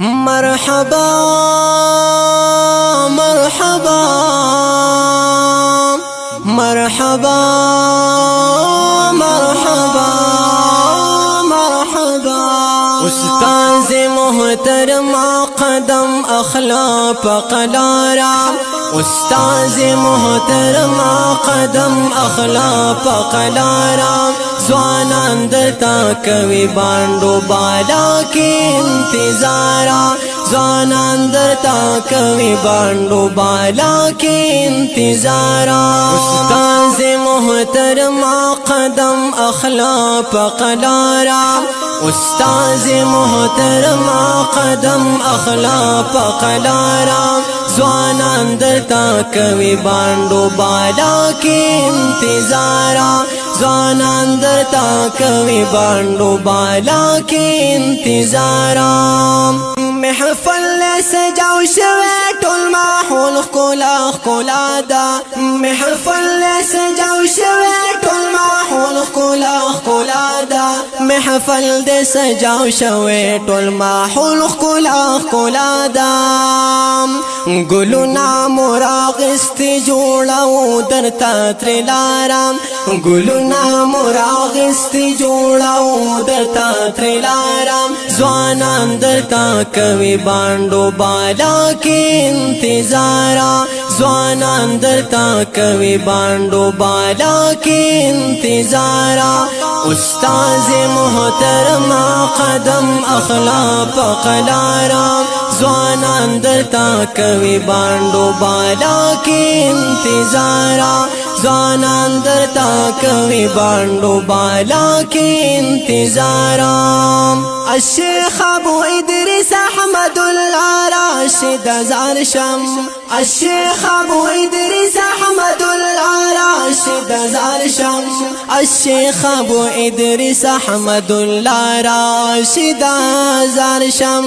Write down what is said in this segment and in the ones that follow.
مرحبا مرحبا مرحبا مرحبا مرحبا استاذ محترم قدم اخلا پقلارا استاذ محترم قدم اخلا پقلارا زوانان درتا کوي باندو بالا کی انتظارا زوانان درتا کوي باندو بالا کی انتظارا استاذ محترم قدم اخلا پقلارا استاذ محترم قدم اخلا پقلارا زوانان درتا کوي باندو بالا کی انتظارا زوانان درتا کوي باندو بالا کی انتظارا محفل سجاو شوی ټول ماحول ښکلا ښکلا دا محفل سجاو شوی ټول ماحول ښکلا ښکلا دا محفل د سجاو شوی ټول ماحول ښکلا ښکلا دا ګلونا مراغست جوړاو درتا ترلارام ګلونا مراغست جوړاو درتا ترلارام ځوانان درتا کوي باندو بالا کې انتظارا ځوانان درتا کوي باندو بالا کې انتظارا استاذ محترم قدم اخلا پقلارا زوانان درتا کوي باندو بالا کې انتظارا زوانان درتا کوي باندو بالا کې انتظارا الشيخ ابو ادريس احمد الله راشد زار شم الشيخ ابو ادريس احمد الله راشد زار شم الشيخ ابو ادريس احمد الله راشد زار شم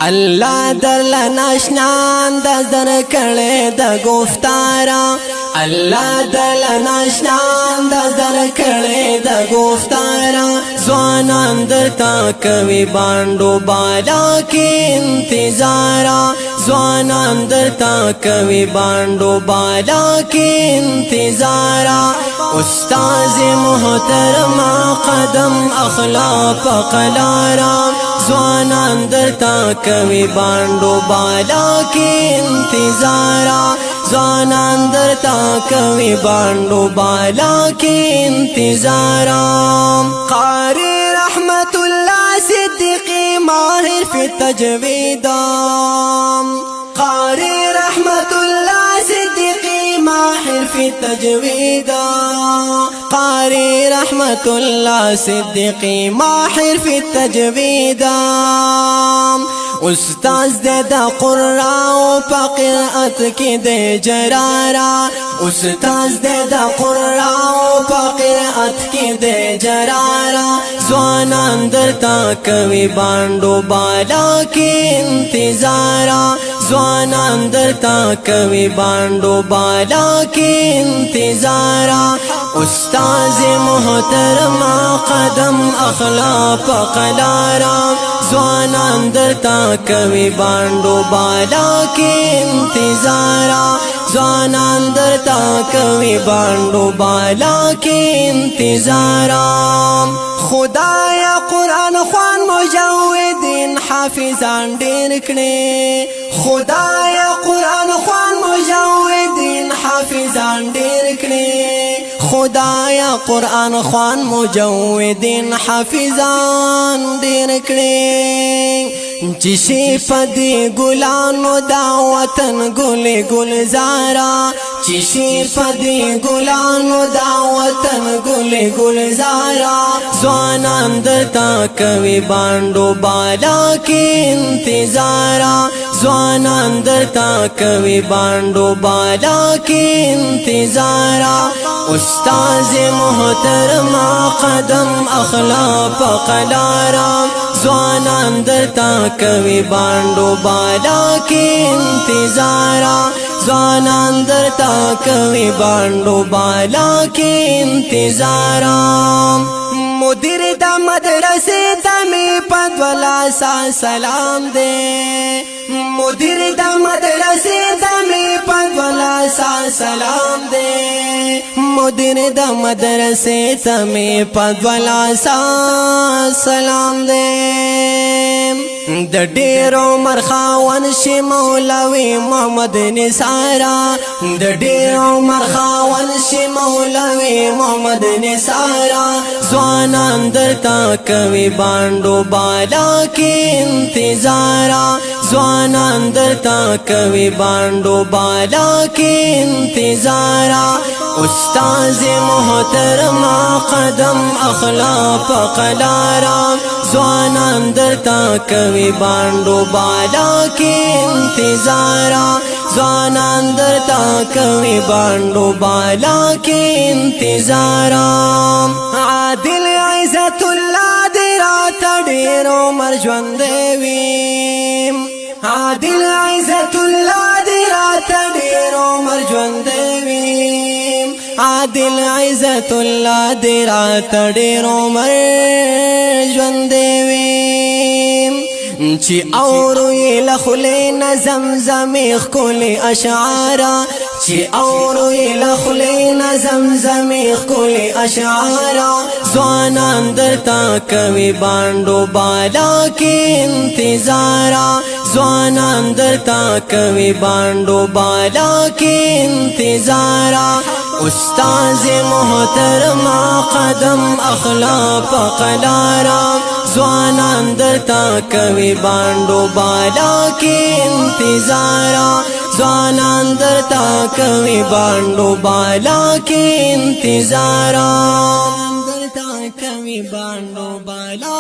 الله در لناشنان در کړه د گفتارا الله در لناشنان در کړه د گفتارا ځوانان درتا کوي باندو بالا کې انتظارا ځوانان درتا کوي باندو بالا کې انتظارا استاذ محترم قدم اخلا پقلارا ځوانان درتا کوي باندو بالا کې انتظارا ځوانان درتا کوي باندو بالا کې انتظارا قاری رحمت الله صدیقی ماهر فی تجوید قاری رحمت الله صدیقی ماهر فی تجوید قاری رحمت الله صدیقی ماهر فی تجوید استاذ د قرآن په قرأت کې د جرارا استاذ د قرآن په قرأت کې د جرارا ځوانان درتا کوي باندو بالا کې انتظارا ځوانان درتا کوي باندو بالا کې انتظارا استاذ محترم قدم اخلا پقلارا ځوانان درتا کوي باندو بالا کې انتظارا ځوانان درتا کوي باندو بالا کې انتظارا خدایا قرآن خوان مجودین حافظان ډېر کړي خدایا قرآن خوان مجودین حافظان ډېر کړي خدایا قرآن خوان مجودین حافظان ډېر کړي چشی پدی گلانو دا وطن گل گلزارا چشی پدی گلانو دا وطن گل گلزارا ځوانان درتا کوي باندو بالا کې انتظارا ځوانان درتا کوي باندو بالا کې انتظارا استاذ محترم قدم اخلا پقلارا ځوانان درتا کوي باندو بالا کې انتظارا ځوانان درتا کوي باندو بالا کې انتظارا مدیر دا مدرسے تمی پدولا سا سلام دے مدیر دا مدرسے تمی پدولا سا سلام دے مدیر دا مدرسے تمی پدولا سا سلام دے د ډیرو مرخاون شي مولوي محمد نثارا د ډیرو مرخاون شي مولوي محمد نثارا ځوانان درتا کوي باندو بالا کې انتظارا ځوانان درتا کوي باندو بالا کې انتظارا استاد محترم قدم اخلاق قلارا ځوانان درتا کوي باندو بالا کې انتظارا ځوانان درتا کوي باندو بالا کې انتظارا عادل عزت الله دې راته ډېر عمر ژوند وي عادل عزت الله دې راته ډېر عمر ژوند وي عادل عزت الله دې راته ډېر عمر ژوند وي چی اورو یہ لخلے نظم زمیخ کلی اشعارا چی اورو یہ لخلے نظم زمیخ کلی اشعارا زوانان درتا کوي باندو بالا کی انتظارا زوانان درتا کوي باندو بالا کی انتظارا استاذ محترم قدم اخلاق قلارا زوانان درتا کوي باندو بالا کی انتظارا زوانان درتا کوي باندو بالا کی انتظارا درتا کوي باندو بالا